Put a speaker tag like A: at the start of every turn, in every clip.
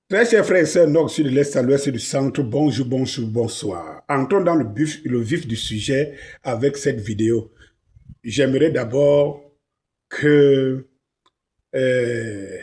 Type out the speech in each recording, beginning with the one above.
A: Très chers frères et sœurs, nord, sud, de l'est, à l'ouest et du centre, bonjour, bonjour, bonsoir. Entrons dans le vif du sujet avec cette vidéo. J'aimerais d'abord que euh,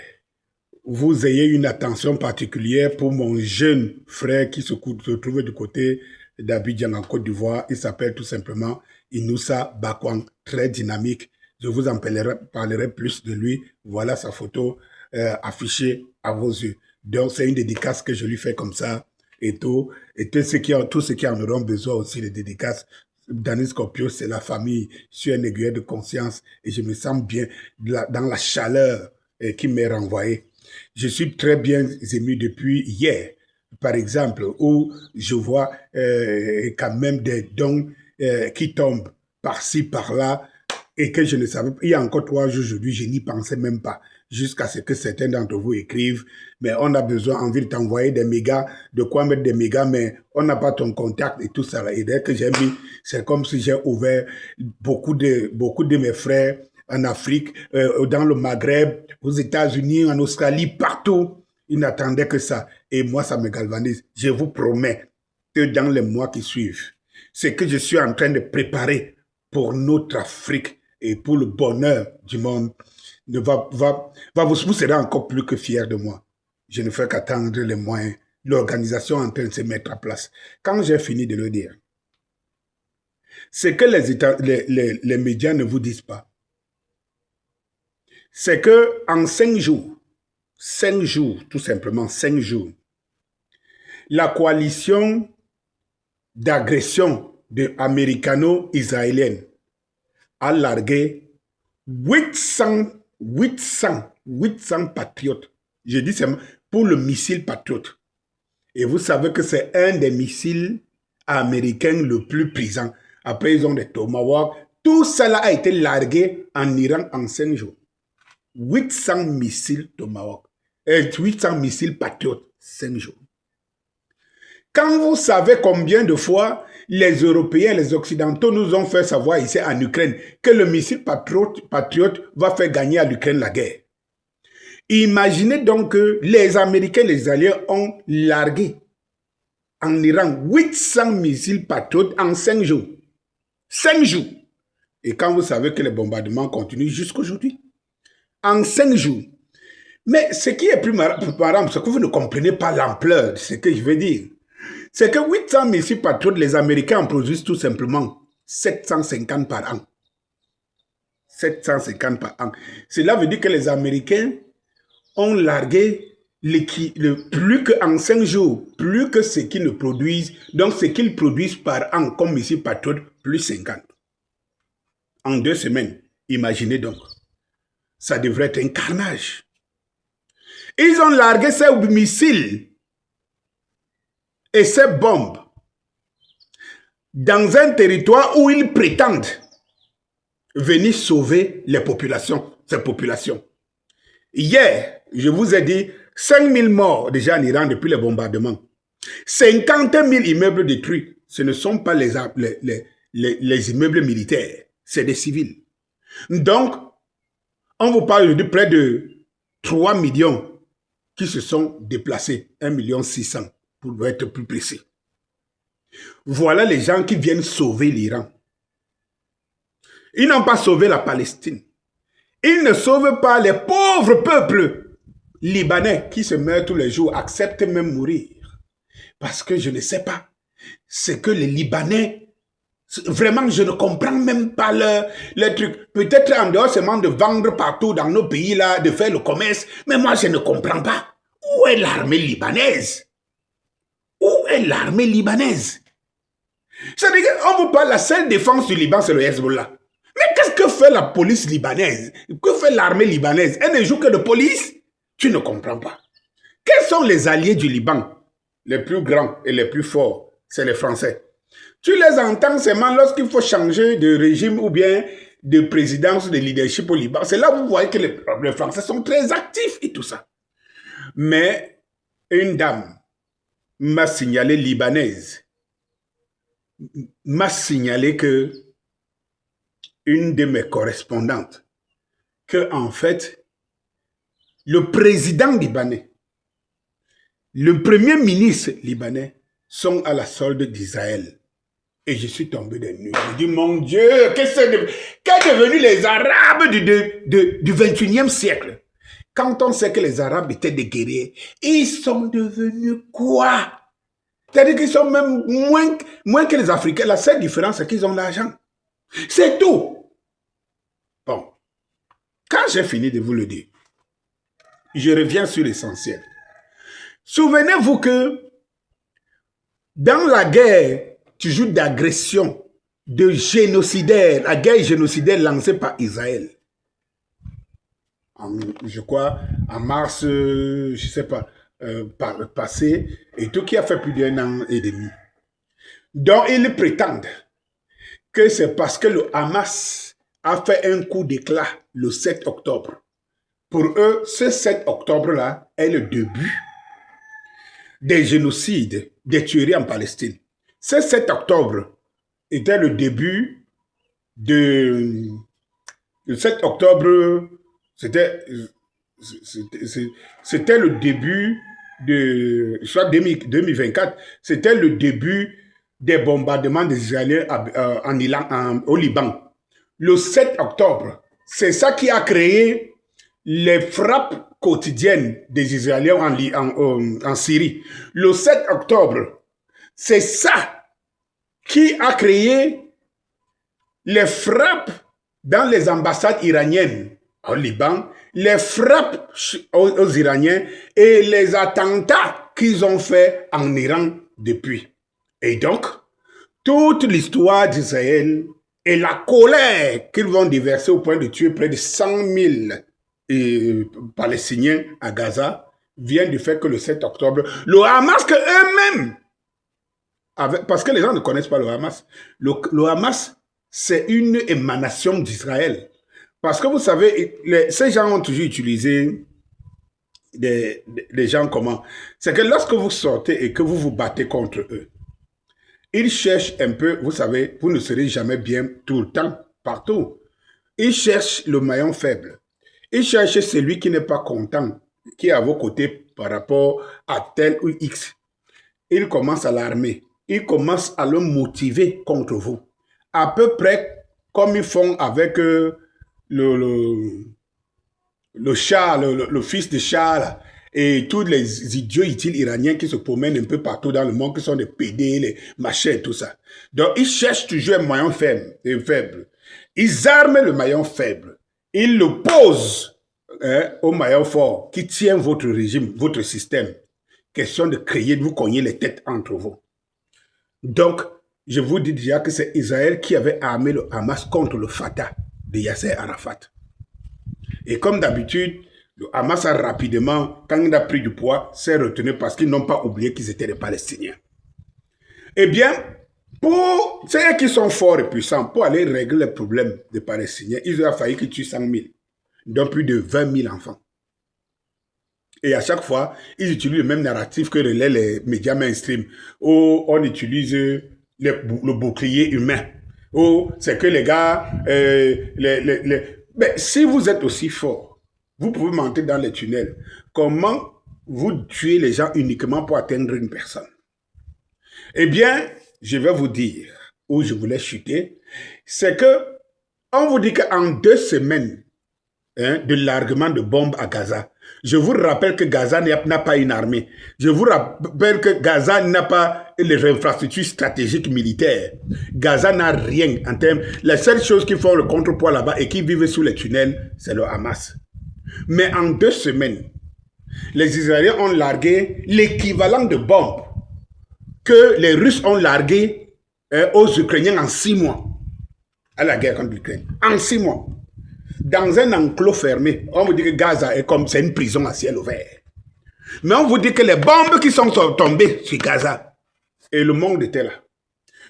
A: vous ayez une attention particulière pour mon jeune frère qui se trouve du côté d'Abidjan en Côte d'Ivoire. Il s'appelle tout simplement Inoussa Bakwang, très dynamique. Je vous en parlerai plus de lui. Voilà sa photo affichée à vos yeux. Donc, c'est une dédicace que je lui fais comme ça et tout. Et tous ceux qui en auront besoin aussi de dédicaces. Danis Scorpio, c'est la famille. Je suis un aiguilleur de conscience et je me sens bien dans la chaleur qui m'est renvoyée. Je suis très bien ému depuis hier, par exemple, où je vois quand même des dons qui tombent par-ci, par-là, et que je ne savais pas. Il y a encore 3 jours aujourd'hui, je n'y pensais même pas, jusqu'à ce que certains d'entre vous écrivent, mais on a besoin, envie de t'envoyer des mégas, de quoi mettre des mégas, mais on n'a pas ton contact et tout ça. Et dès que j'ai mis, c'est comme si j'ai ouvert beaucoup de mes frères en Afrique, dans le Maghreb, aux États-Unis, en Australie, partout. Ils n'attendaient que ça. Et moi, ça me galvanise. Je vous promets que dans les mois qui suivent, ce que je suis en train de préparer pour notre Afrique et pour le bonheur du monde, vous serez encore plus que fiers de moi. Je ne fais qu'attendre les moyens. L'organisation est en train de se mettre en place. Quand j'ai fini de le dire, ce que les médias ne vous disent pas, c'est que en 5 jours, tout simplement 5 jours, la coalition d'agression américano-israélienne a largué 800 patriotes. Je dis seulement pour le missile patriote. Et vous savez que c'est un des missiles américains le plus puissant. Après, ils ont des Tomahawk. Tout cela a été largué en Iran en 5 jours. 800 missiles Tomahawk. 800 missiles patriotes, 5 jours. Quand vous savez combien de fois les Européens, les Occidentaux nous ont fait savoir ici en Ukraine que le missile patriote va faire gagner à l'Ukraine la guerre. Imaginez donc que les Américains, les Alliés ont largué en Iran 800 missiles patriotes en 5 jours. 5 jours. Et quand vous savez que les bombardements continuent jusqu'aujourd'hui. En 5 jours. Mais ce qui est plus marrant, c'est que vous ne comprenez pas l'ampleur de ce que je veux dire. C'est que 800 missiles patriotes, les Américains en produisent tout simplement 750 par an. 750 par an. Cela veut dire que les Américains ont largué plus qu'en 5 jours, plus que ce qu'ils ne produisent. Donc, ce qu'ils produisent par an comme missiles patriotes, plus 50. En 2 semaines, imaginez donc. Ça devrait être un carnage. Ils ont largué ces missiles et ces bombes dans un territoire où ils prétendent venir sauver les populations, ces populations. Hier, je vous ai dit 5000 morts déjà en Iran depuis les bombardements. 50 000 immeubles détruits. Ce ne sont pas les immeubles militaires, c'est des civils. Donc, on vous parle de près de 3 millions qui se sont déplacés, 1,6 million pour être plus précis. Voilà les gens qui viennent sauver l'Iran. Ils n'ont pas sauvé la Palestine. Ils ne sauvent pas les pauvres peuples libanais qui se meurent tous les jours, acceptent même mourir. Parce que je ne sais pas. C'est que les Libanais, vraiment, je ne comprends même pas leur truc. Peut-être en dehors seulement de vendre partout dans nos pays, là, de faire le commerce. Mais moi, je ne comprends pas. Où est l'armée libanaise? Où est l'armée libanaise? C'est-à-dire qu'on vous parle, la seule défense du Liban, c'est le Hezbollah. Mais qu'est-ce que fait la police libanaise? Que fait l'armée libanaise? Elle ne joue que de police? Tu ne comprends pas. Quels sont les alliés du Liban? Les plus grands et les plus forts, c'est les Français. Tu les entends seulement lorsqu'il faut changer de régime ou bien de présidence, de leadership au Liban. C'est là où vous voyez que les Français sont très actifs et tout ça. Mais une dame m'a signalé, libanaise, m'a signalé que une de mes correspondantes, que en fait, le président libanais le premier ministre libanais sont à la solde d'Israël. Et je suis tombé des nues. Je dis, mon Dieu, qu'est devenu les Arabes du 21e siècle? Quand on sait que les Arabes étaient des guerriers, ils sont devenus quoi? C'est-à-dire qu'ils sont même moins que les Africains. La seule différence, c'est qu'ils ont l'argent. C'est tout. Bon. Quand j'ai fini de vous le dire, je reviens sur l'essentiel. Souvenez-vous que dans la guerre, toujours d'agression, de génocidaire, la guerre génocidaire lancée par Israël, je crois, en mars, je ne sais pas, par le passé, et tout qui a fait plus d'1 an et demi. Donc, ils prétendent que c'est parce que le Hamas a fait un coup d'éclat le 7 octobre. Pour eux, ce 7 octobre-là est le début des génocides, des tueries en Palestine. Ce 7 octobre était le début de... Le 7 octobre, c'était le début de... Soit 2024, c'était le début des bombardements des Israéliens au Liban. Le 7 octobre, c'est ça qui a créé les frappes quotidiennes des Israéliens en Syrie. Le 7 octobre, c'est ça qui a créé les frappes dans les ambassades iraniennes au Liban, les frappes aux Iraniens et les attentats qu'ils ont fait en Iran depuis. Et donc, toute l'histoire d'Israël et la colère qu'ils vont déverser au point de tuer près de 100 000 Palestiniens à Gaza vient du fait que le 7 octobre, le Hamas que eux-mêmes, parce que les gens ne connaissent pas le Hamas, le Hamas, c'est une émanation d'Israël. Parce que vous savez, ces gens ont toujours utilisé des gens comment? C'est que lorsque vous sortez et que vous vous battez contre eux, ils cherchent un peu, vous savez, vous ne serez jamais bien tout le temps, partout. Ils cherchent le maillon faible. Ils cherchent celui qui n'est pas content, qui est à vos côtés par rapport à tel ou X. Ils commencent à l'armer. Ils commencent à le motiver contre vous. À peu près comme ils font avec le chat, le fils de chat, là, et tous les idiots utiles iraniens qui se promènent un peu partout dans le monde, qui sont des PD, les machins et tout ça. Donc, ils cherchent toujours un maillon faible. Ils arment le maillon faible. Ils le posent au maillon fort qui tient votre régime, votre système. Question de créer, de vous cogner les têtes entre vous. Donc, je vous dis déjà que c'est Israël qui avait armé le Hamas contre le Fatah de Yasser Arafat. Et comme d'habitude, le Hamas a rapidement, quand il a pris du poids, s'est retenu parce qu'ils n'ont pas oublié qu'ils étaient des Palestiniens. Eh bien, pour ceux qui sont forts et puissants, pour aller régler les problèmes des Palestiniens, il a fallu qu'ils tuent 100 000, dont plus de 20 000 enfants. Et à chaque fois, ils utilisent le même narratif que relaient les médias mainstream, où on utilise le bouclier humain, où c'est que les gars, mais si vous êtes aussi fort, vous pouvez monter dans les tunnels. Comment vous tuez les gens uniquement pour atteindre une personne? Eh bien, je vais vous dire où je voulais chuter, c'est que on vous dit qu'en 2 semaines de largement de bombes à Gaza, je vous rappelle que Gaza n'a pas une armée. Je vous rappelle que Gaza n'a pas les infrastructures stratégiques militaires. Gaza n'a rien en termes... La seule chose qui font le contrepoids là-bas et qui vivent sous les tunnels, c'est le Hamas. Mais en 2 semaines, les Israéliens ont largué l'équivalent de bombes que les Russes ont largué aux Ukrainiens en 6 mois. À la guerre contre l'Ukraine. En 6 mois. Dans un enclos fermé, on vous dit que Gaza est comme c'est une prison à ciel ouvert. Mais on vous dit que les bombes qui sont tombées sur Gaza, et le monde était là.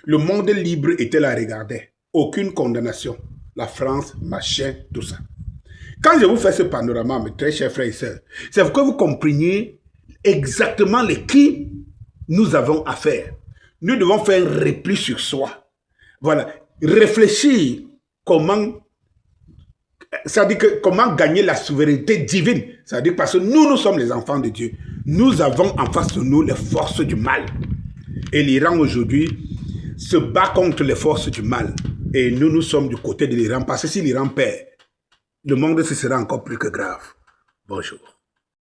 A: Le monde libre était là, regardez. Aucune condamnation. La France, machin, tout ça. Quand je vous fais ce panorama, mes très chers frères et sœurs, c'est pour que vous compreniez exactement les qui nous avons affaire. Nous devons faire un repli sur soi. Voilà. Réfléchir comment... Ça veut dire que comment gagner la souveraineté divine. Ça veut dire parce que nous sommes les enfants de Dieu. Nous avons en face de nous les forces du mal. Et l'Iran aujourd'hui se bat contre les forces du mal. Et nous, nous sommes du côté de l'Iran parce que si l'Iran perd, le monde ce sera encore plus que grave. Bonjour.